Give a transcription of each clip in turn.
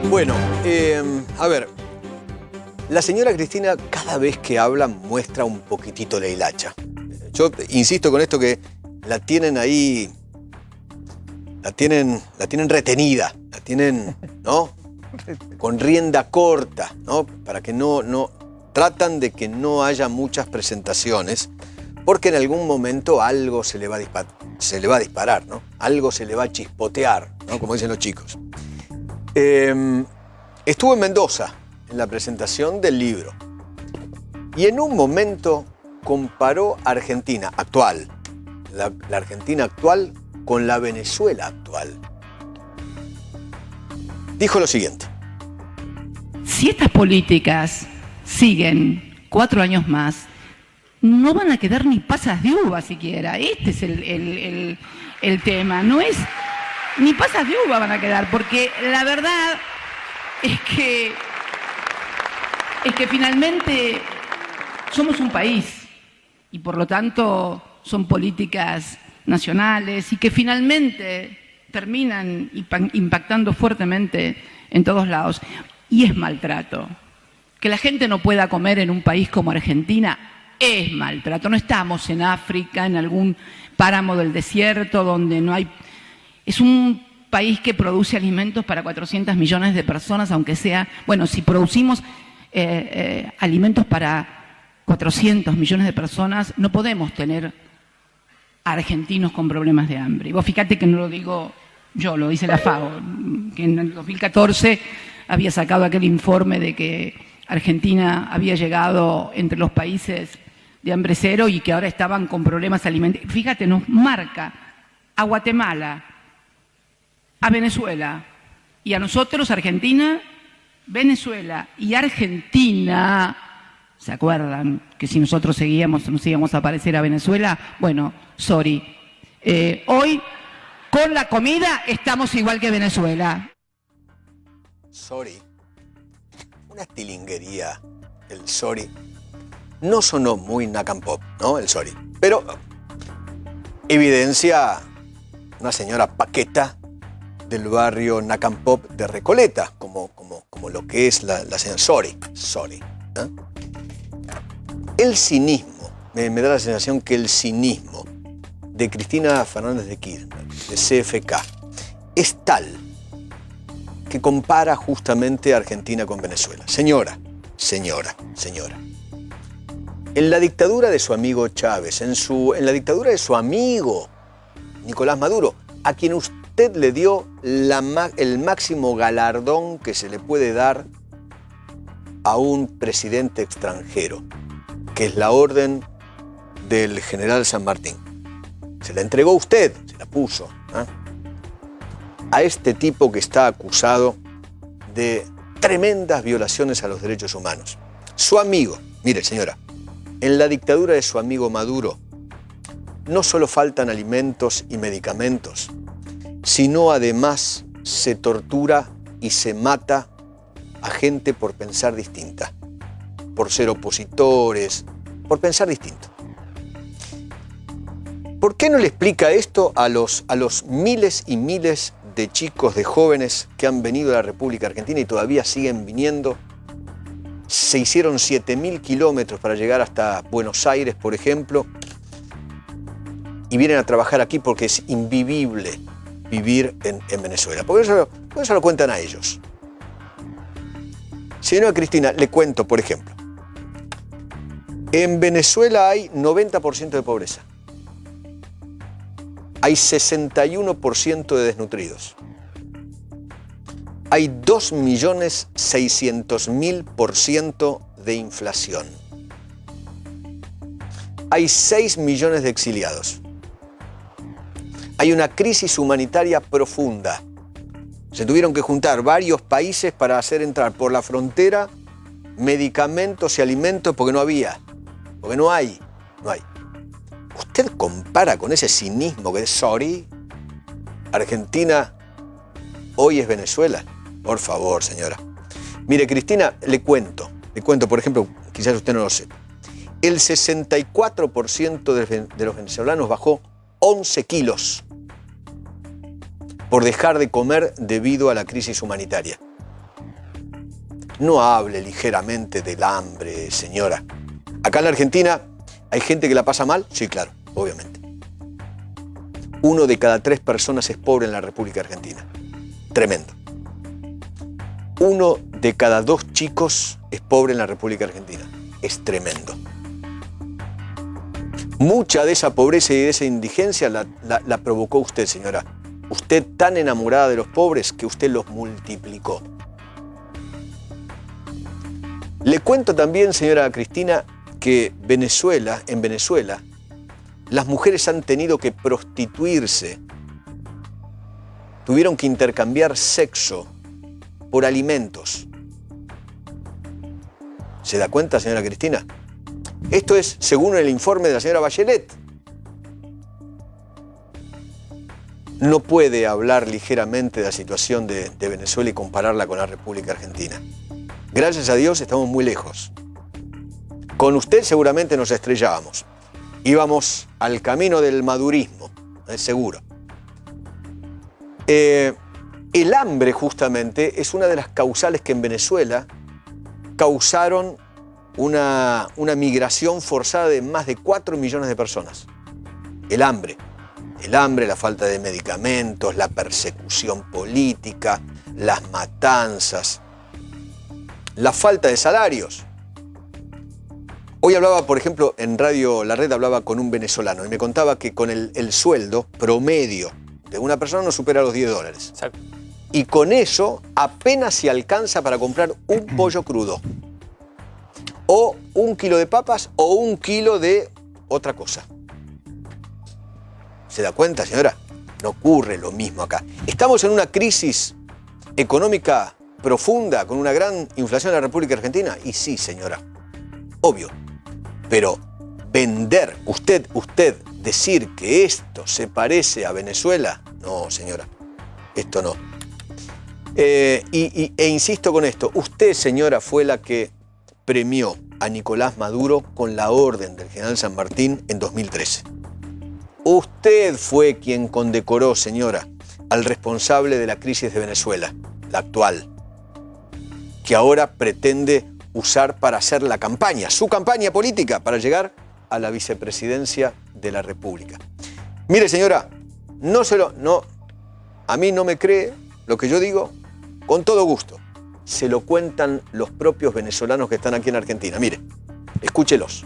Bueno, a ver, la señora Cristina cada vez que habla muestra un poquitito la hilacha. Yo insisto con esto que la tienen ahí, la tienen retenida, la tienen, ¿no? Con rienda corta, ¿no? Para que tratan de que no haya muchas presentaciones, porque en algún momento algo se le va a disparar, ¿no? Algo se le va a chispotear, ¿no? Como dicen los chicos. Estuvo en Mendoza en la presentación del libro y en un momento comparó Argentina actual, la Argentina actual con la Venezuela actual. Dijo lo siguiente: si estas políticas siguen 4 años más, no van a quedar ni pasas de uva siquiera. Este es el tema. No es ni pasas de uva van a quedar, porque la verdad es que finalmente somos un país y por lo tanto son políticas nacionales y que finalmente terminan impactando fuertemente en todos lados. Y es maltrato. Que la gente no pueda comer en un país como Argentina es maltrato. No estamos en África, en algún páramo del desierto donde no hay... Es un país que produce alimentos para 400 millones de personas, aunque sea... Bueno, si producimos alimentos para 400 millones de personas, no podemos tener argentinos con problemas de hambre. Y vos fíjate que no lo digo yo, lo dice la FAO, que en el 2014 había sacado aquel informe de que Argentina había llegado entre los países de hambre cero y que ahora estaban con problemas alimentarios. Fíjate, nos marca a Guatemala, a Venezuela y a nosotros, Argentina, Venezuela y Argentina. ¿Se acuerdan que si nosotros nos íbamos a parecer a Venezuela? Bueno, sorry. Hoy, con la comida, estamos igual que Venezuela. Sorry. Una estilinguería, el sorry. No sonó muy Nacan Pop, ¿no? El sorry. Pero evidencia una señora paqueta del barrio Nacan Pop de Recoleta, como lo que es la señora sorry. ¿Eh? El cinismo, me da la sensación que el cinismo de Cristina Fernández de Kirchner, de CFK, es tal que compara justamente a Argentina con Venezuela. Señora. En la dictadura de su amigo Chávez, en la dictadura de su amigo Nicolás Maduro, a quien usted le dio el máximo galardón que se le puede dar a un presidente extranjero, que es la orden del general San Martín. Se la entregó usted, se la puso, ¿eh? A este tipo que está acusado de tremendas violaciones a los derechos humanos. Su amigo, mire señora, en la dictadura de su amigo Maduro no solo faltan alimentos y medicamentos, sino además se tortura y se mata a gente por pensar distinta, por ser opositores, por pensar distinto. ¿Por qué no le explica esto a los miles y miles de chicos, de jóvenes que han venido a la República Argentina y todavía siguen viniendo? Se hicieron 7.000 kilómetros para llegar hasta Buenos Aires, por ejemplo, y vienen a trabajar aquí porque es invivible vivir en Venezuela. Por eso lo cuentan a ellos. Señora Cristina, le cuento, por ejemplo, en Venezuela hay 90% de pobreza. Hay 61% de desnutridos. Hay 2.600.000% de inflación. Hay 6 millones de exiliados. Hay una crisis humanitaria profunda. Se tuvieron que juntar varios países para hacer entrar por la frontera medicamentos y alimentos porque no había, porque no hay. ¿Usted compara con ese cinismo que es sorry? Argentina hoy es Venezuela. Por favor, señora. Mire, Cristina, le cuento, por ejemplo, quizás usted no lo sepa. El 64% de los venezolanos bajó 11 kilos por dejar de comer debido a la crisis humanitaria. No hable ligeramente del hambre, señora. Acá en la Argentina hay gente que la pasa mal, sí, claro, obviamente. 1 de cada 3 personas es pobre en la República Argentina. Tremendo. 1 de cada 2 chicos es pobre en la República Argentina. Es tremendo. Mucha de esa pobreza y de esa indigencia la provocó usted, señora. Usted tan enamorada de los pobres que usted los multiplicó. Le cuento también, señora Cristina, que en Venezuela, las mujeres han tenido que prostituirse. Tuvieron que intercambiar sexo por alimentos. ¿Se da cuenta, señora Cristina? Esto es según el informe de la señora Bachelet. No puede hablar ligeramente de la situación de Venezuela y compararla con la República Argentina. Gracias a Dios estamos muy lejos. Con usted seguramente nos estrellábamos. Íbamos al camino del madurismo, seguro. El hambre, justamente, es una de las causales que en Venezuela causaron una migración forzada de más de 4 millones de personas. El hambre, la falta de medicamentos, la persecución política, las matanzas, la falta de salarios. Hoy hablaba, por ejemplo, en Radio La Red hablaba con un venezolano y me contaba que con el sueldo promedio de una persona no supera los $10. Exacto. Y con eso apenas se alcanza para comprar un pollo crudo, o 1 kilo de papas, o 1 kilo de otra cosa. ¿Se da cuenta, señora? No ocurre lo mismo acá. Estamos en una crisis económica profunda, con una gran inflación en la República Argentina. Y sí, señora, obvio. Pero vender, usted decir que esto se parece a Venezuela, no, señora, esto no. E insisto con esto, usted, señora, fue la que premió a Nicolás Maduro con la orden del general San Martín en 2013. Usted fue quien condecoró, señora, al responsable de la crisis de Venezuela, la actual, que ahora pretende usar para hacer la campaña, su campaña política, para llegar a la vicepresidencia de la República. Mire, señora, a mí no me cree lo que yo digo, con todo gusto. Se lo cuentan los propios venezolanos que están aquí en Argentina. Mire, escúchelos.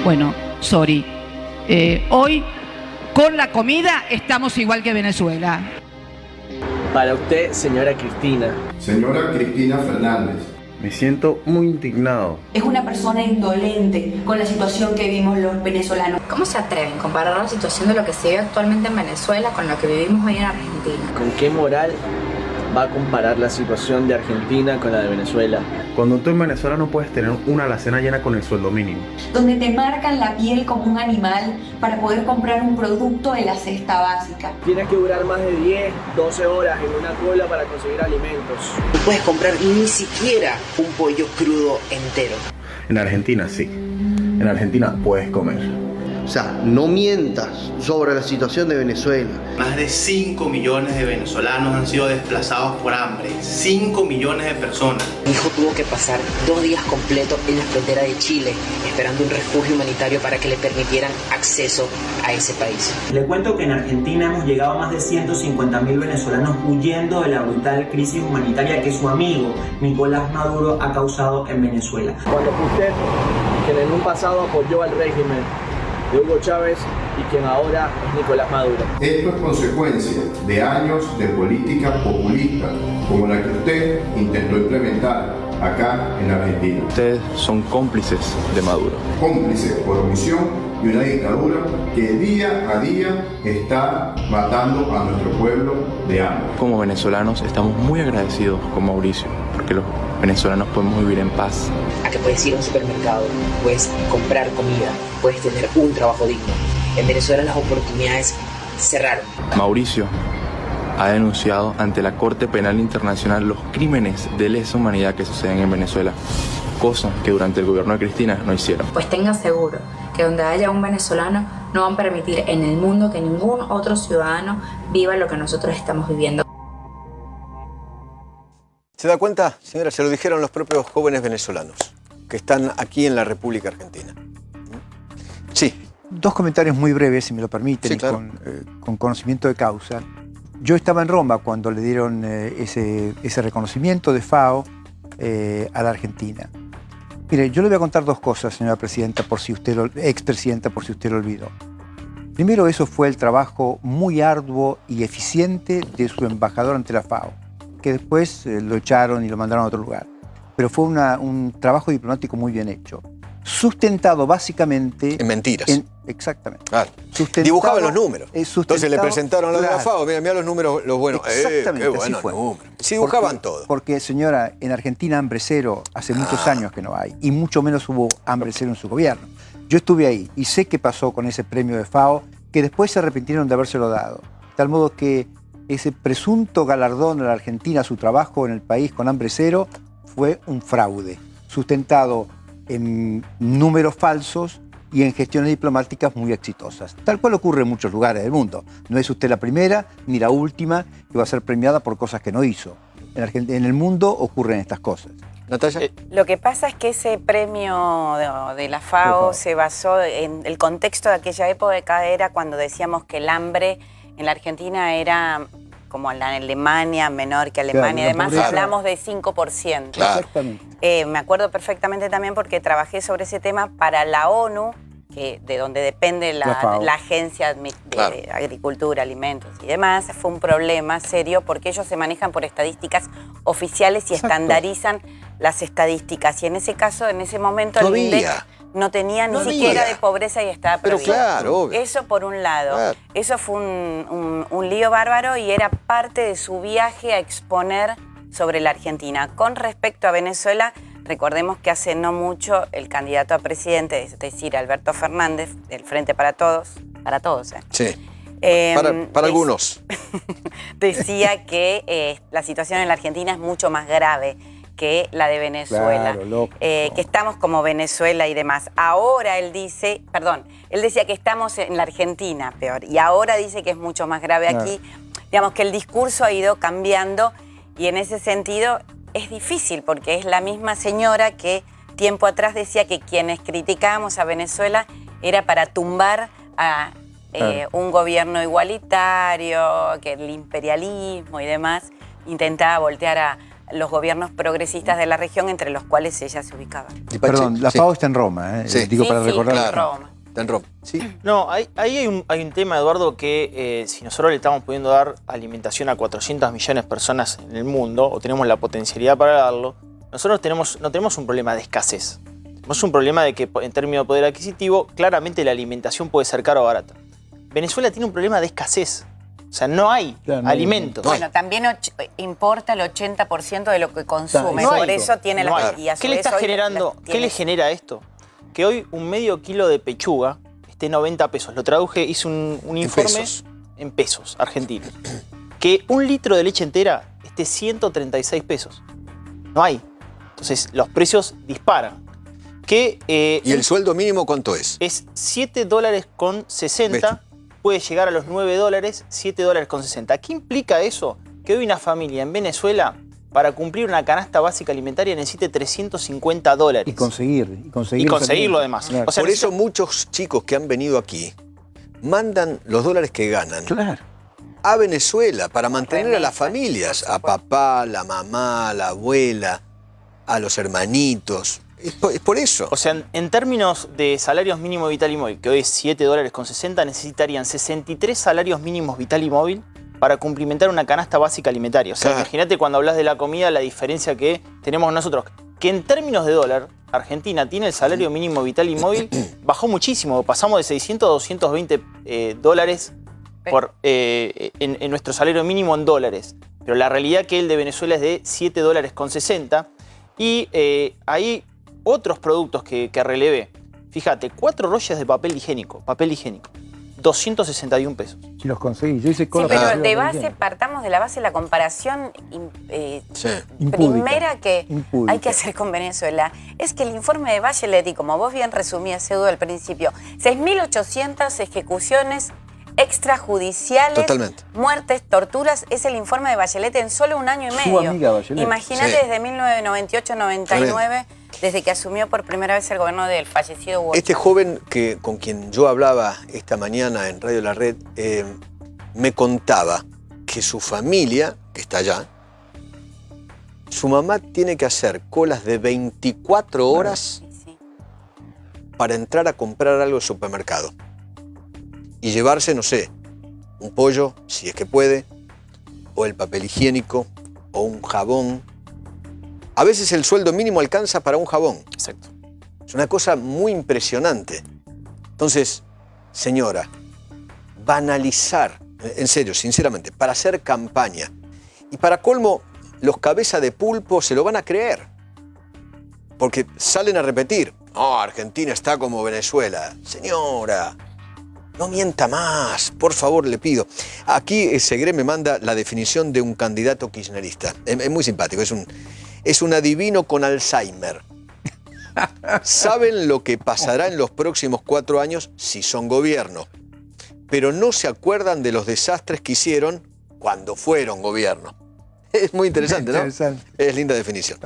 Bueno, sorry. Hoy, con la comida, estamos igual que Venezuela. Para usted, señora Cristina. Señora Cristina Fernández. Me siento muy indignado. Es una persona indolente con la situación que vivimos los venezolanos. ¿Cómo se atreven a comparar la situación de lo que se vive actualmente en Venezuela con lo que vivimos hoy en Argentina? ¿Con qué moral va a comparar la situación de Argentina con la de Venezuela? Cuando tú en Venezuela no puedes tener una alacena llena con el sueldo mínimo. Donde te marcan la piel como un animal para poder comprar un producto de la cesta básica. Tienes que durar más de 10, 12 horas en una cola para conseguir alimentos. No puedes comprar ni siquiera un pollo crudo entero. En Argentina sí. En Argentina puedes comer. O sea, no mientas sobre la situación de Venezuela. Más de 5 millones de venezolanos han sido desplazados por hambre. 5 millones de personas. Mi hijo tuvo que pasar 2 días completos en la frontera de Chile, esperando un refugio humanitario para que le permitieran acceso a ese país. Le cuento que en Argentina hemos llegado a más de 150.000 venezolanos huyendo de la brutal crisis humanitaria que su amigo Nicolás Maduro ha causado en Venezuela. Cuando fue usted quien en un pasado apoyó al régimen de Hugo Chávez y quien ahora es Nicolás Maduro. Esto es consecuencia de años de política populista, como la que usted intentó implementar acá en Argentina. Ustedes son cómplices de Maduro. Cómplices por omisión de una dictadura que día a día está matando a nuestro pueblo de hambre. Como venezolanos estamos muy agradecidos con Mauricio, porque los venezolanos podemos vivir en paz. A que puedes ir a un supermercado, puedes comprar comida, puedes tener un trabajo digno. En Venezuela las oportunidades cerraron. Mauricio ha denunciado ante la Corte Penal Internacional los crímenes de lesa humanidad que suceden en Venezuela, cosa que durante el gobierno de Cristina no hicieron. Pues tenga seguro que donde haya un venezolano no van a permitir en el mundo que ningún otro ciudadano viva lo que nosotros estamos viviendo. ¿Se da cuenta, señora? Se lo dijeron los propios jóvenes venezolanos que están aquí en la República Argentina. Sí. Dos comentarios muy breves, si me lo permiten, Sí, claro. con conocimiento de causa. Yo estaba en Roma cuando le dieron ese reconocimiento de FAO a la Argentina. Mire, yo le voy a contar dos cosas, señora presidenta, expresidenta, por si usted lo olvidó. Primero, eso fue el trabajo muy arduo y eficiente de su embajador ante la FAO, que después lo echaron y lo mandaron a otro lugar. Pero fue un trabajo diplomático muy bien hecho. Sustentado básicamente... En mentiras. Exactamente. Claro. Dibujaban los números. Entonces le presentaron lo de la claro. FAO. Mira los números, los buenos. Exactamente, qué buenos así fue. números. Sí, dibujaban todo. Porque, señora, en Argentina hambre cero hace muchos años que no hay. Y mucho menos hubo hambre cero en su gobierno. Yo estuve ahí y sé qué pasó con ese premio de FAO, que después se arrepintieron de habérselo dado. De tal modo que ese presunto galardón a la Argentina, su trabajo en el país con hambre cero, fue un fraude, sustentado en números falsos y en gestiones diplomáticas muy exitosas. Tal cual ocurre en muchos lugares del mundo. No es usted la primera ni la última que va a ser premiada por cosas que no hizo. En el mundo ocurren estas cosas. Natalia. Lo que pasa es que ese premio de la FAO se basó en el contexto de aquella época, era cuando decíamos que el hambre en la Argentina era como en la Alemania, menor que Alemania, claro, además hablamos de 5%. Claro. Exactamente. Me acuerdo perfectamente también porque trabajé sobre ese tema para la ONU, de donde depende la Agencia de Agricultura, Alimentos y demás. Fue un problema serio porque ellos se manejan por estadísticas oficiales y estandarizan las estadísticas. Y en ese caso, en ese momento, el INDEC no tenía ni siquiera de pobreza y estaba prohibido. Pero claro, obvio. Eso por un lado. Claro. Eso fue un lío bárbaro y era parte de su viaje a exponer sobre la Argentina. Con respecto a Venezuela, recordemos que hace no mucho el candidato a presidente, es decir, Alberto Fernández, del Frente para Todos, Sí, para algunos. decía que la situación en la Argentina es mucho más grave que la de Venezuela, Claro, que estamos como Venezuela y demás. Ahora él decía que estamos en la Argentina peor, y ahora dice que es mucho más grave aquí. Digamos que el discurso ha ido cambiando y en ese sentido es difícil porque es la misma señora que tiempo atrás decía que quienes criticábamos a Venezuela era para tumbar a un gobierno igualitario, que el imperialismo y demás intentaba voltear a los gobiernos progresistas de la región, entre los cuales ella se ubicaba. Perdón, la FAO está en Roma, digo para recordar. Está en Roma. Está en Roma. Sí. No, ahí hay un tema, Eduardo, que si nosotros le estamos pudiendo dar alimentación a 400 millones de personas en el mundo, o tenemos la potencialidad para darlo, nosotros no tenemos un problema de escasez. Tenemos un problema de que, en términos de poder adquisitivo, claramente la alimentación puede ser cara o barata. Venezuela tiene un problema de escasez. O sea, no hay alimentos. Bueno, también importa el 80% de lo que consume. No hay. Por eso tiene No hay. y a su ¿Qué le vez está hoy generando? ¿Qué le genera esto? Que hoy un medio kilo de pechuga esté 90 pesos. Lo traduje, hice un informe en pesos argentinos. Que un litro de leche entera esté 136 pesos. No hay. Entonces, los precios disparan. ¿Y el sueldo mínimo cuánto es? Es $7.60. Puede llegar a los $9, $7.60. ¿Qué implica eso? Que hoy una familia en Venezuela, para cumplir una canasta básica alimentaria, necesite $350. Y conseguirlo además. Claro. O sea, por eso muchos chicos que han venido aquí mandan los dólares que ganan a Venezuela para mantener a las familias, a papá, la mamá, la abuela, a los hermanitos. Es por eso. O sea, en términos de salarios mínimos vital y móvil, que hoy es $7.60, necesitarían 63 salarios mínimos vital y móvil para cumplimentar una canasta básica alimentaria. O sea, imagínate cuando hablas de la comida, la diferencia que tenemos nosotros. Que en términos de dólar, Argentina tiene el salario mínimo vital y móvil, bajó muchísimo. Pasamos de 600 a 220 dólares en nuestro salario mínimo en dólares. Pero la realidad que el de Venezuela es de $7.60. Y hay otros productos que relevé. Fíjate, 4 rollos de papel higiénico. 261 pesos. Si los conseguís. Yo hice Sí, cola pero para de hacerlo base, bien. partamos de la base de la comparación Impúdica. primera que Impúdica. hay que hacer con Venezuela. Es que el informe de Bachelet, y como vos bien resumías, Edu, al principio, 6.800 ejecuciones extrajudiciales, Totalmente. muertes, torturas, es el informe de Bachelet en solo un año y Su medio. amiga Bachelet. Imagínate Sí. desde 1998-99, desde que asumió por primera vez el gobierno del fallecido Hugo Este Chávez. joven con quien yo hablaba esta mañana en Radio La Red me contaba que su familia, que está allá, su mamá tiene que hacer colas de 24 horas para entrar a comprar algo al supermercado y llevarse, no sé, un pollo, si es que puede, o el papel higiénico, o un jabón. A veces el sueldo mínimo alcanza para un jabón. Exacto. Es una cosa muy impresionante. Entonces, señora, banalizar, en serio, sinceramente, para hacer campaña. Y para colmo, los cabezas de pulpo se lo van a creer. Porque salen a repetir, no, Argentina está como Venezuela. Señora, no mienta más, por favor, le pido. Aquí Segre me manda la definición de un candidato kirchnerista. Es muy simpático, es un adivino con Alzheimer. Saben lo que pasará en los próximos 4 años si son gobierno, pero no se acuerdan de los desastres que hicieron cuando fueron gobierno. Es muy interesante, ¿no? Interesante. Es linda definición.